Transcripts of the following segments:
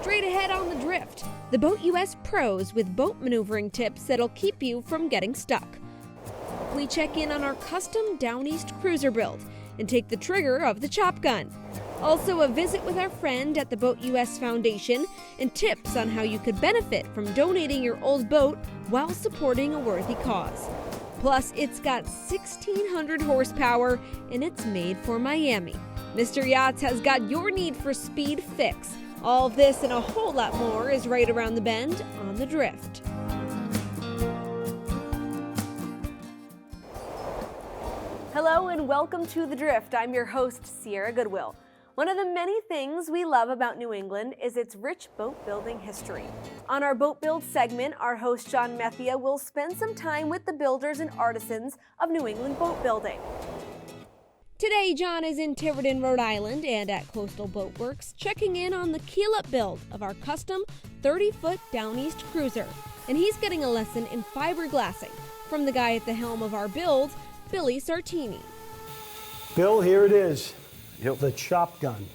straight ahead on the Drift, the Boat US pros with boat maneuvering tips that'll keep you from getting stuck. We check in on our custom Down East cruiser build and take the trigger of the chop gun. Also, a visit with our friend at the Boat US Foundation and tips on how you could benefit from donating your old boat while supporting a worthy cause. Plus, it's got 1,600 horsepower and it's made for Miami. Mr. Yachts has got your need for speed fix. All of this and a whole lot more is right around the bend on the Drift. Hello and welcome to The Drift. I'm your host, Sierra Goodwill. One of the many things we love about New England is its rich boat building history. On our Boat Build segment, our host John Methia will spend some time with the builders and artisans of New England boat building. Today, John is in Tiverton, Rhode Island and at Coastal Boat Works, checking in on the keel-up build of our custom 30-foot Down East cruiser. And he's getting a lesson in fiberglassing from the guy at the helm of our build, Billy Sartini. Bill, here it is. Yep. The chop gun.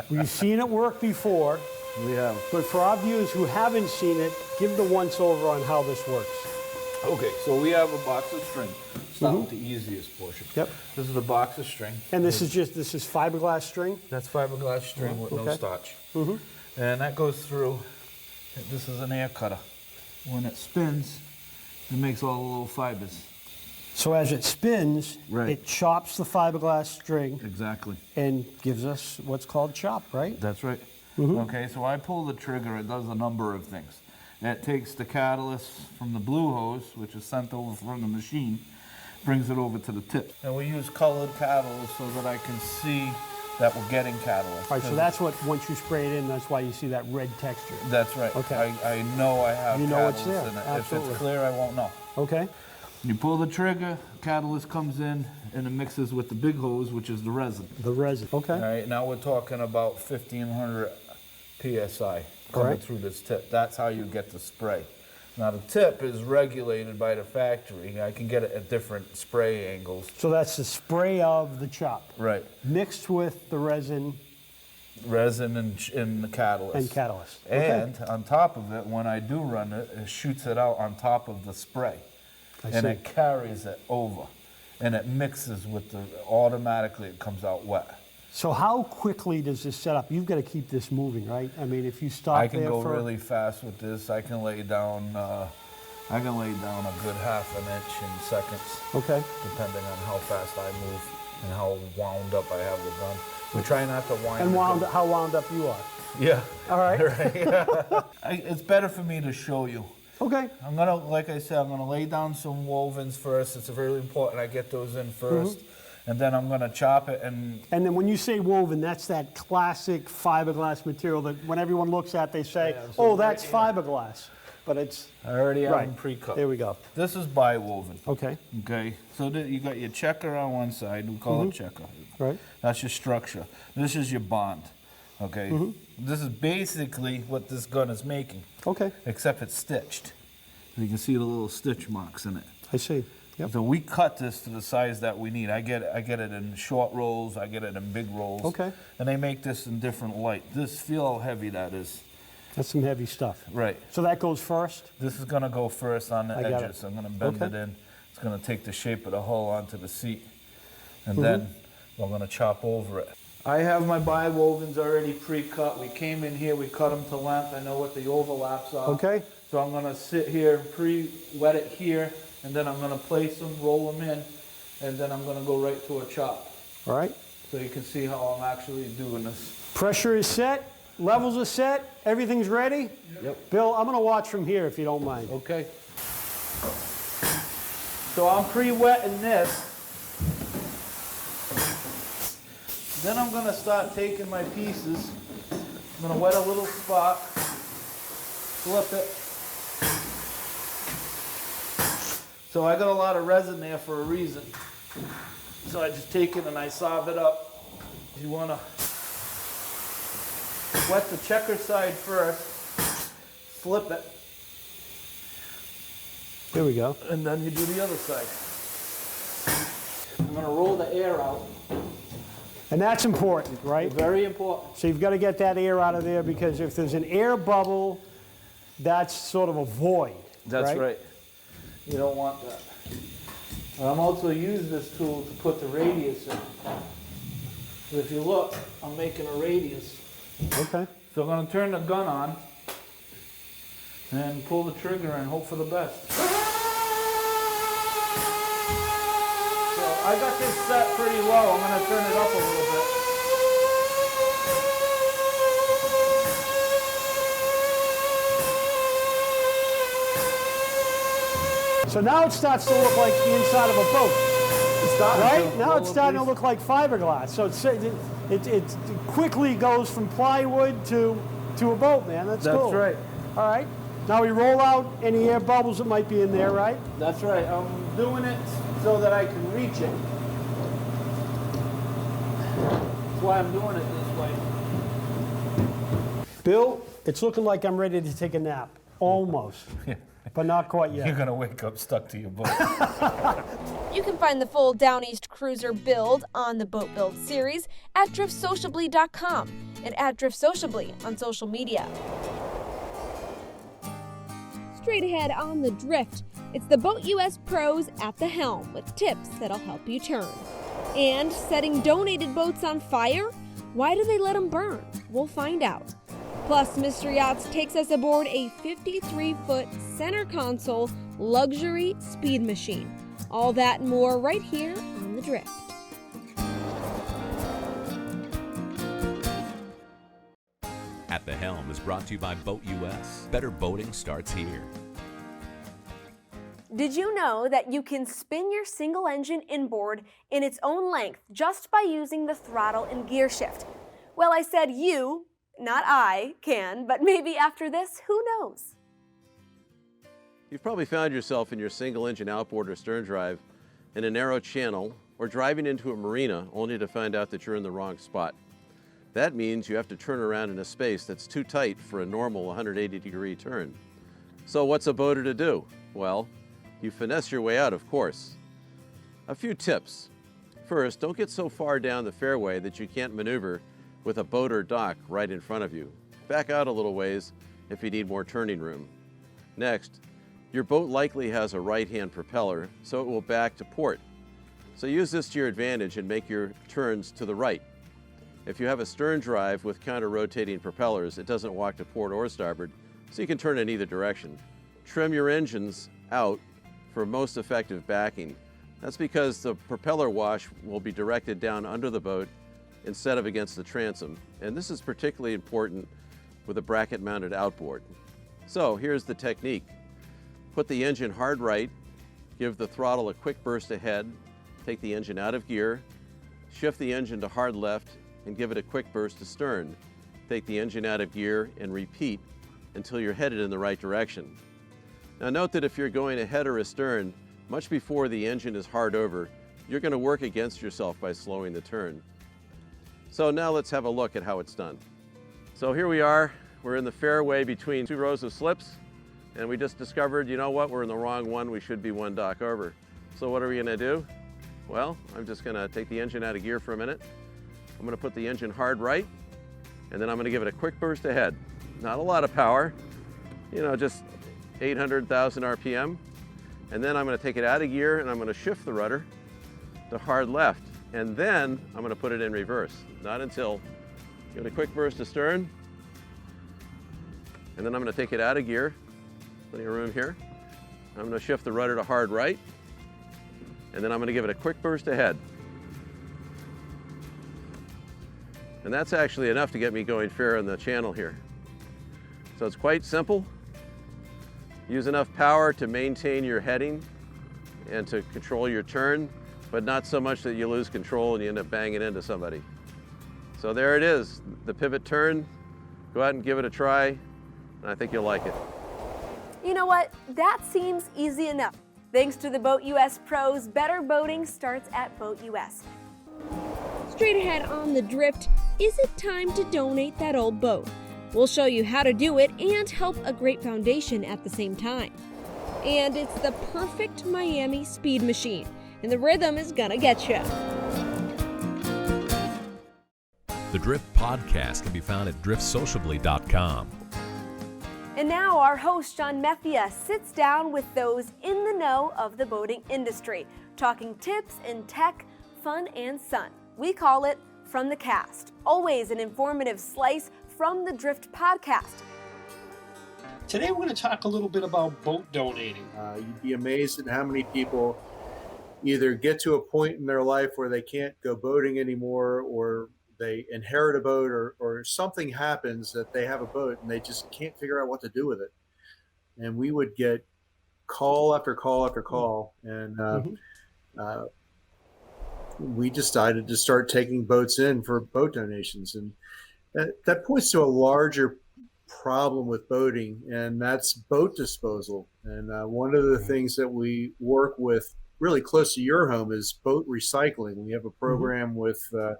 We've seen it work before. We have. But for our viewers who haven't seen it, give the once-over on how this works. Okay, so we have a box of string. Start with the easiest portion. Yep. This is the box of string. And this is fiberglass string? That's fiberglass string with no starch. Mm-hmm. And that goes through, this is an air cutter. When it spins, it makes all the little fibers. So as it spins, Right. it chops the fiberglass string Exactly. and gives us what's called chop, right? That's right. Okay, so I pull the trigger, it does a number of things. It takes the catalyst from the blue hose, which is sent over from the machine, brings it over to the tip. And we use colored catalyst so that I can see that we're getting catalyst. All right, so that's what, once you spray it in, that's why you see that red texture. That's right. Okay. I know I have You know it's catalyst there, in it. absolutely. If it's clear, I won't know. Okay? You pull the trigger, catalyst comes in, and it mixes with the big hose, which is the resin. The resin. Okay. All right, now we're talking about 1,500 PSI coming Right. through this tip. That's how you get the spray. Now the tip is regulated by the factory. I can get it at different spray angles. So that's the spray of the chop, Right. mixed with the resin Resin and the catalyst. and catalyst. Okay. And on top of it, when I do run it, it shoots it out on top of the spray. see. And it carries it over. And it mixes with automatically it comes out wet. So how quickly does this set up? You've got to keep this moving, right? I mean, if you stop I can there go for... really fast with this. I can lay down a good half an inch in seconds, Okay. depending on how fast I move and how wound up I have the gun. We try not to wind And the gun. how wound up you are. Yeah. All right. Right, yeah. It's better for me to show you. Okay. I'm gonna, like I said, I'm gonna lay down some wovens first. It's really important I get those in first. And then I'm gonna chop it and And then when you say woven, that's that classic fiberglass material that when everyone looks at, they say, oh, that's fiberglass. But it's... I already have Right. them pre-cut. There we go. This is bi-woven. Okay. Okay, so you got your checker on one side, we call it checker. Right. That's your structure. This is your bond. Okay, this is basically what this gun is making, Okay. except it's stitched. You can see the little stitch marks in it. I see. Yep. So we cut this to the size that we need. I get it in short rolls, I get it in big rolls. Okay. And they make this in different light. Feel how heavy that is. That's some heavy stuff. Right. So that goes first? This is gonna go first on the I got edges. it. I'm gonna bend Okay. it in. It's gonna take the shape of the hull onto the seat. And then we're gonna chop over it. I have my bi-wovens already pre-cut. We came in here, we cut them to length. I know what the overlaps are. Okay. So I'm gonna sit here, pre-wet it here, and then I'm gonna place them, roll them in, and then I'm gonna go right to a chop. All right. So you can see how I'm actually doing this. Pressure is set. Levels are set. Everything's ready? Yep. Bill, I'm going to watch from here if you don't mind. Okay. So I'm pre-wetting this. Then I'm gonna start taking my pieces. I'm gonna wet a little spot, flip it. So I got a lot of resin there for a reason. So I just take it and I sob it up. You wanna wet the checker side first, flip it, Here we go. and then you do the other side. I'm gonna roll the air out. And that's important, right? Very important. So you've got to get that air out of there, because if there's an air bubble, that's sort of a void. That's right. You don't want that. And I'm also using this tool to put the radius in. So if you look, I'm making a radius. Okay. So I'm going to turn the gun on and pull the trigger and hope for the best. So I got this set pretty low. I'm going to turn it up a little bit. So now it starts to look like the inside of a boat. Right? Now it's starting to look like fiberglass. So it quickly goes from plywood to a boat, man. That's cool. That's right. All right. Now we roll out any air bubbles that might be in there, right? That's right. I'm doing it so that I can reach it. That's why I'm doing it this way. Bill, it's looking like I'm ready to take a nap. Almost. Yeah. But not quite yet. You're going to wake up stuck to your boat. You can find the full Down East Cruiser build on the Boat Build series at driftsociably.com and at driftsociably on social media. Straight ahead on the Drift, it's the Boat US pros at the helm with tips that'll help you turn. And setting donated boats on fire? Why do they let them burn? We'll find out. Plus, Mr. Yachts takes us aboard a 53-foot center console luxury speed machine. All that and more right here on The Drift. At the Helm is brought to you by Boat US. Better boating starts here. Did you know that you can spin your single engine inboard in its own length just by using the throttle and gear shift? Well, I said you, not I, can, but maybe after this, who knows? You've probably found yourself in your single-engine outboard or stern drive in a narrow channel or driving into a marina only to find out that you're in the wrong spot. That means you have to turn around in a space that's too tight for a normal 180-degree turn. So what's a boater to do? Well, you finesse your way out, of course. A few tips. First, don't get so far down the fairway that you can't maneuver with a boat or dock right in front of you. Back out a little ways if you need more turning room. Next, your boat likely has a right-hand propeller, so it will back to port. So use this to your advantage and make your turns to the right. If you have a stern drive with counter-rotating propellers, it doesn't walk to port or starboard, so you can turn in either direction. Trim your engines out for most effective backing. That's because the propeller wash will be directed down under the boat instead of against the transom, and this is particularly important with a bracket-mounted outboard. So here's the technique. Put the engine hard right, give the throttle a quick burst ahead, take the engine out of gear, shift the engine to hard left, and give it a quick burst to stern. Take the engine out of gear and repeat until you're headed in the right direction. Now note that if you're going ahead or astern, much before the engine is hard over, you're going to work against yourself by slowing the turn. So now let's have a look at how it's done. So here we are, we're in the fairway between two rows of slips, and we just discovered, you know what, we're in the wrong one, we should be one dock over. So what are we gonna do? Well, I'm just gonna take the engine out of gear for a minute. I'm gonna put the engine hard right, and then I'm gonna give it a quick burst ahead. Not a lot of power, you know, just 800,000 RPM. And then I'm gonna take it out of gear and I'm gonna shift the rudder to hard left. And then I'm gonna put it in reverse. Not until, give it a quick burst astern, and then I'm gonna take it out of gear, plenty of room here. I'm gonna shift the rudder to hard right, and then I'm gonna give it a quick burst ahead. And that's actually enough to get me going fair in the channel here. So it's quite simple. Use enough power to maintain your heading and to control your turn, but not so much that you lose control and you end up banging into somebody. So there it is, the pivot turn. Go out and give it a try, and I think you'll like it. You know what? That seems easy enough. Thanks to the Boat US pros, better boating starts at Boat US. Straight ahead on The Drift, is it time to donate that old boat? We'll show you how to do it and help a great foundation at the same time. And it's the perfect Miami speed machine, and the rhythm is gonna get you. The Drift Podcast can be found at driftsociably.com. And now our host, John Methia, sits down with those in the know of the boating industry, talking tips and tech, fun and sun. We call it From the Cast, always an informative slice from the Drift Podcast. Today we're going to talk a little bit about boat donating. You'd be amazed at how many people either get to a point in their life where they can't go boating anymore, or they inherit a boat, or something happens that they have a boat and they just can't figure out what to do with it. And we would get call after call after call. And we decided to start taking boats in for boat donations. And that points to a larger problem with boating, and that's boat disposal. And one of the things that we work with really close to your home is boat recycling. We have a program with the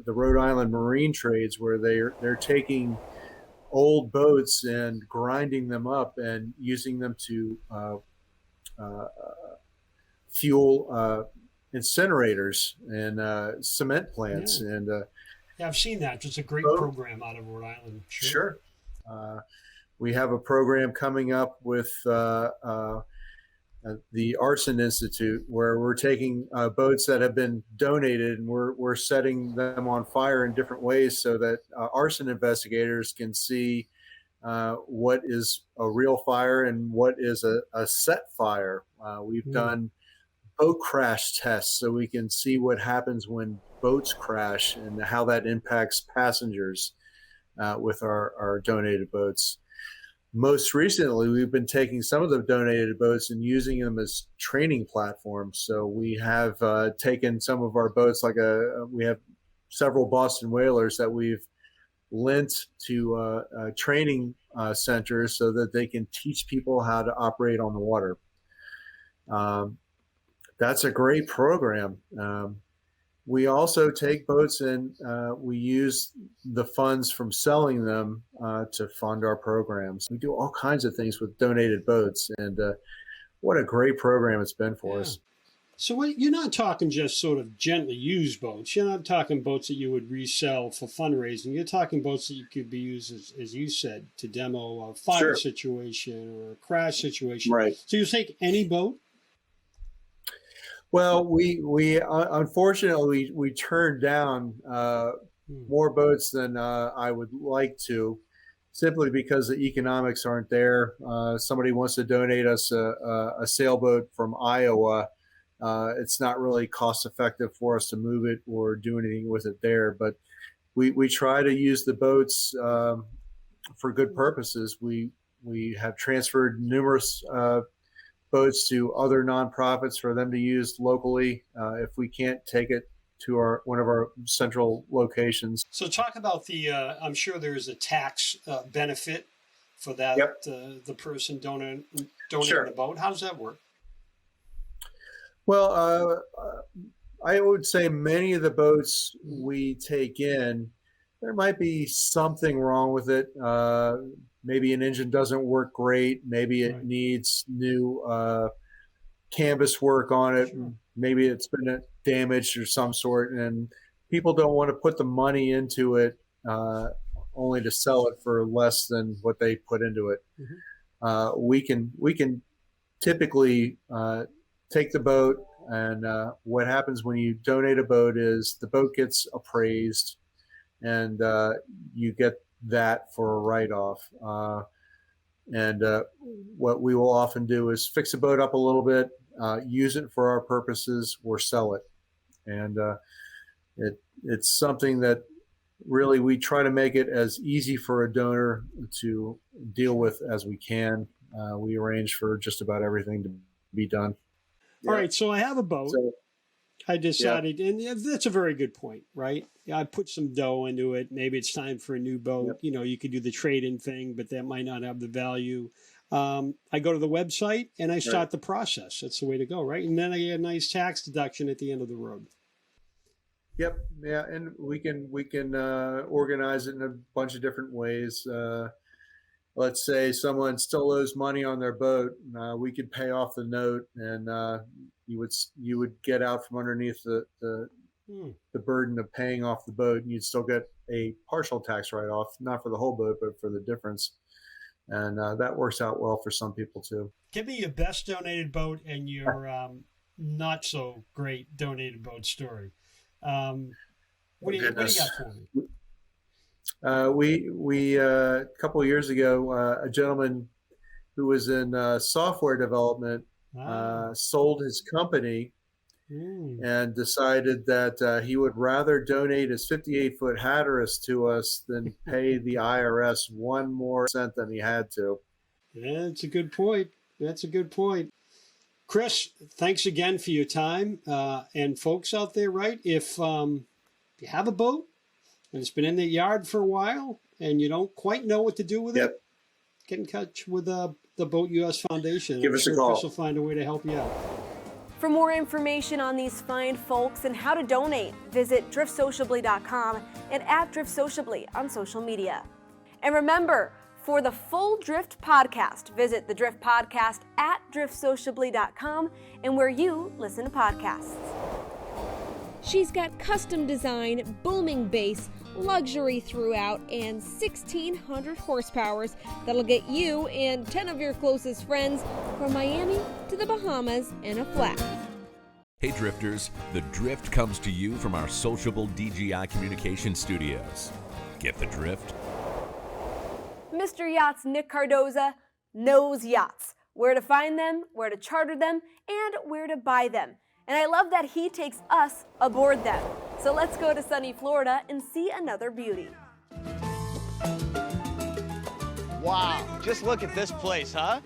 Rhode Island Marine Trades where they're taking old boats and grinding them up and using them to fuel incinerators and cement plants. Yeah. And Yeah, I've seen that. It's a great program out of Rhode Island. Sure. We have a program coming up with the Arson Institute, where we're taking boats that have been donated and we're setting them on fire in different ways so that arson investigators can see what is a real fire and what is a set fire. We've done boat crash tests so we can see what happens when boats crash and how that impacts passengers with our donated boats. Most recently, we've been taking some of the donated boats and using them as training platforms. So we have taken some of our boats, we have several Boston whalers that we've lent to training centers so that they can teach people how to operate on the water. That's a great program. We also take boats and we use the funds from selling them to fund our programs. We do all kinds of things with donated boats, and what a great program it's been for us. So you're not talking just sort of gently used boats. You're not talking boats that you would resell for fundraising. You're talking boats that you could be used, as you said, to demo a fire situation or a crash situation. Right. So you take any boat? Well, we unfortunately we turned down more boats than I would like to, simply because the economics aren't there. Somebody wants to donate us a sailboat from Iowa. It's not really cost effective for us to move it or do anything with it there. But we try to use the boats for good purposes. We have transferred numerous boats to other nonprofits for them to use locally if we can't take it to one of our central locations. So talk about I'm sure there's a tax benefit for that, the person donating the boat. How does that work? Well, I would say many of the boats we take in, there might be something wrong with it. Maybe an engine doesn't work great. Maybe it needs new canvas work on it. Sure. Maybe it's been damaged or some sort, and people don't want to put the money into it only to sell it for less than what they put into it. We can typically take the boat, and what happens when you donate a boat is the boat gets appraised, and you get that for a write-off. And what we will often do is fix a boat up a little bit, use it for our purposes, or sell it. And it's something that really we try to make it as easy for a donor to deal with as we can. We arrange for just about everything to be done. All right, so I have a boat. I decided, and that's a very good point, right? I put some dough into it. Maybe it's time for a new boat. You know, you could do the trade-in thing, but that might not have the value. I go to the website and I start the process. That's the way to go, right? And then I get a nice tax deduction at the end of the road. Yep. Yeah, and we can organize it in a bunch of different ways. Let's say someone still owes money on their boat. We could pay off the note, and you would get out from underneath the the burden of paying off the boat, and you'd still get a partial tax write-off, not for the whole boat, but for the difference. And that works out well for some people too. Give me your best donated boat and your not so great donated boat story. What do you got for me? We a couple of years ago, a gentleman who was in software development sold his company and decided that he would rather donate his 58-foot Hatteras to us than pay the IRS one more cent than he had to. Yeah, that's a good point. That's a good point. Chris, thanks again for your time. And folks out there, right, if you have a boat and it's been in the yard for a while and you don't quite know what to do with it, get in touch with the Boat US Foundation. Give us a call. Chris will find a way to help you out. For more information on these fine folks and how to donate, visit driftsociably.com and @driftsociably on social media. And remember, for the full Drift podcast, visit the Drift podcast @driftsociably.com and where you listen to podcasts. She's got custom design, booming bass, luxury throughout, and 1,600 horsepowers that'll get you and 10 of your closest friends from Miami to the Bahamas in a flat. Hey Drifters, The Drift comes to you from our sociable DGI Communication Studios. Get the drift? Mr. Yachts Nick Cardoza knows yachts, where to find them, where to charter them, and where to buy them. And I love that he takes us aboard them. So let's go to sunny Florida and see another beauty. Wow, just look at this place, huh?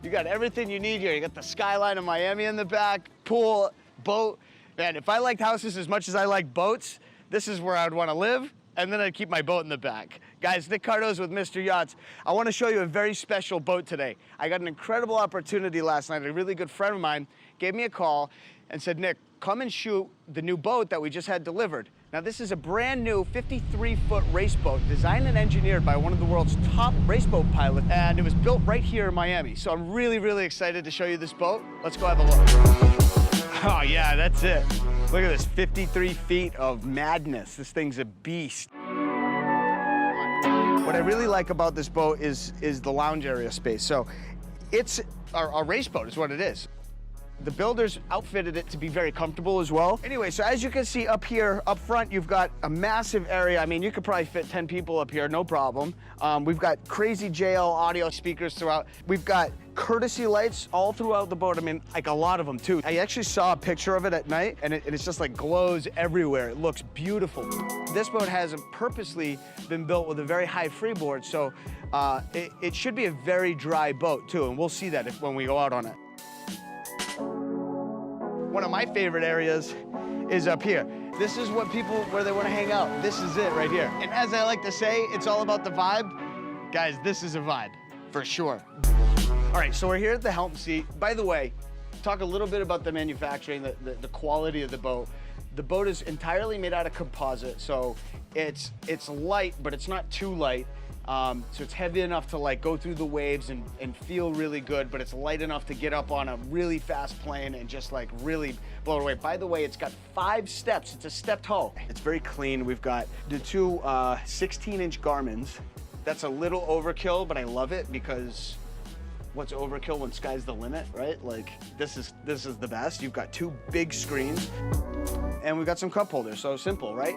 You got everything you need here. You got the skyline of Miami in the back, pool, boat. Man, if I liked houses as much as I like boats, this is where I'd want to live, and then I'd keep my boat in the back. Guys, Nick Cardoza with Mr. Yachts. I want to show you a very special boat today. I got an incredible opportunity last night. A really good friend of mine gave me a call and said, Nick, come and shoot the new boat that we just had delivered. Now, this is a brand new 53-foot race boat designed and engineered by one of the world's top race boat pilots, and it was built right here in Miami. So I'm really, really excited to show you this boat. Let's go have a look. Oh, yeah, that's it. Look at this, 53 feet of madness. This thing's a beast. What I really like about this boat is the lounge area space. So it's our race boat is what it is. The builders outfitted it to be very comfortable as well. Anyway, so as you can see up here, up front, you've got a massive area. I mean, you could probably fit 10 people up here, no problem. We've got crazy JL audio speakers throughout. We've got courtesy lights all throughout the boat. I mean, like a lot of them too. I actually saw a picture of it at night and it's just like glows everywhere. It looks beautiful. This boat has purposely been built with a very high freeboard, so it should be a very dry boat too, and we'll see that when we go out on it. One of my favorite areas is up here. This is where they want to hang out. This is it right here. And as I like to say, it's all about the vibe. Guys, this is a vibe, for sure. All right, so we're here at the helm seat. By the way, talk a little bit about the manufacturing, the quality of the boat. The boat is entirely made out of composite, so it's light, but it's not too light. So it's heavy enough to like go through the waves and feel really good, but it's light enough to get up on a really fast plane and just like really blow it away. By the way, it's got 5 steps. It's a stepped hull. It's very clean. We've got the 2 16-inch Garmins. That's a little overkill, but I love it because what's overkill when sky's the limit, right? Like this is the best. You've got 2 big screens and we've got some cup holders. So simple, right?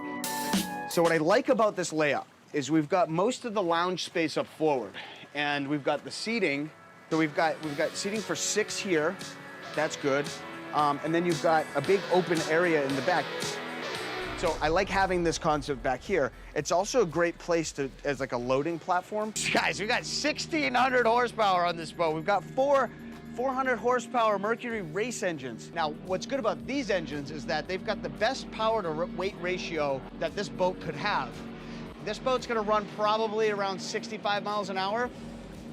So what I like about this layout is we've got most of the lounge space up forward, and we've got the seating. So we've got seating for 6 here. That's good. And then you've got a big open area in the back. So I like having this concept back here. It's also a great place as like a loading platform. Guys, we got 1,600 horsepower on this boat. We've got 400 horsepower Mercury race engines. Now, what's good about these engines is that they've got the best power to weight ratio that this boat could have. This boat's gonna run probably around 65 miles an hour.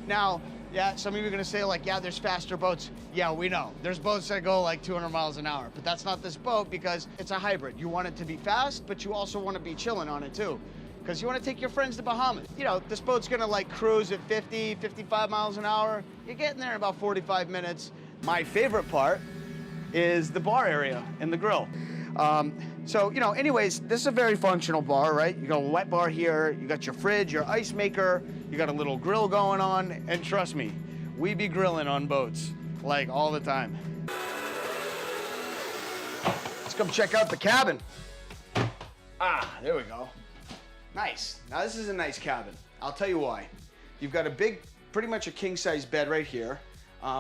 Now, yeah, some of you are gonna say like, yeah, there's faster boats. Yeah, we know. There's boats that go like 200 miles an hour, but that's not this boat because it's a hybrid. You want it to be fast, but you also wanna be chilling on it too. Because you wanna take your friends to Bahamas. You know, this boat's gonna like cruise at 50, 55 miles an hour. You're getting there in about 45 minutes. My favorite part is the bar area and the grill. So, you know, anyways, this is a very functional bar, right? You got a wet bar here, you got your fridge, your ice maker, you got a little grill going on, and trust me, we be grilling on boats, like all the time. Let's come check out the cabin. Ah, there we go. Nice. Now this is a nice cabin. I'll tell you why. You've got a big, pretty much a king-size bed right here,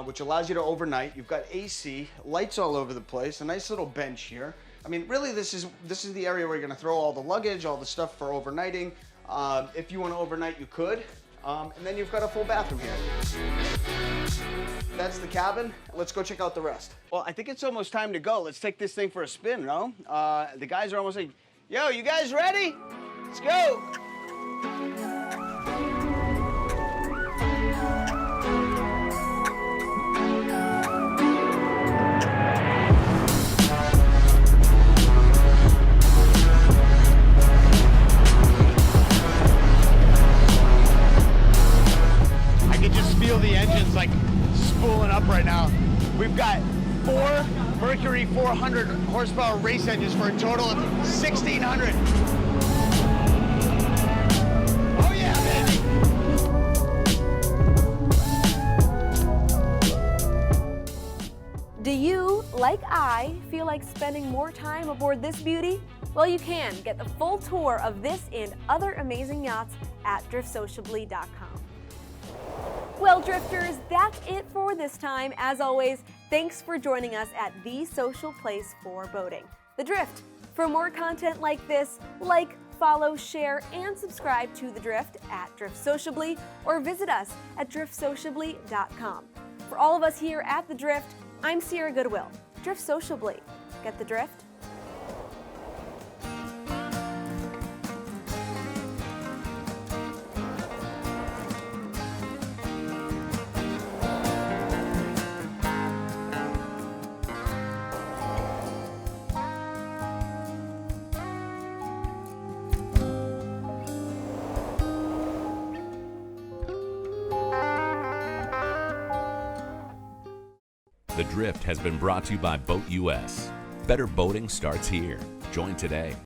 which allows you to overnight. You've got AC, lights all over the place, a nice little bench here. I mean, really, this is the area where you're gonna throw all the luggage, all the stuff for overnighting. If you wanna overnight, you could. And then you've got a full bathroom here. That's the cabin. Let's go check out the rest. Well, I think it's almost time to go. Let's take this thing for a spin, no? The guys are almost like, yo, you guys ready? Let's go. Feel the engines like spooling up right now. We've got 4 Mercury 400 horsepower race engines for a total of 1,600. Oh yeah, baby! Do you, like I, feel like spending more time aboard this beauty? Well, you can get the full tour of this and other amazing yachts at driftsociably.com. Well, Drifters, that's it for this time. As always, thanks for joining us at the social place for boating, The Drift. For more content like this, like, follow, share, and subscribe to The Drift at Drift Sociably or visit us at driftsociably.com. For all of us here at The Drift, I'm Sierra Goodwill. Drift Sociably. Get the drift? The Drift has been brought to you by Boat US. Better boating starts here. Join today.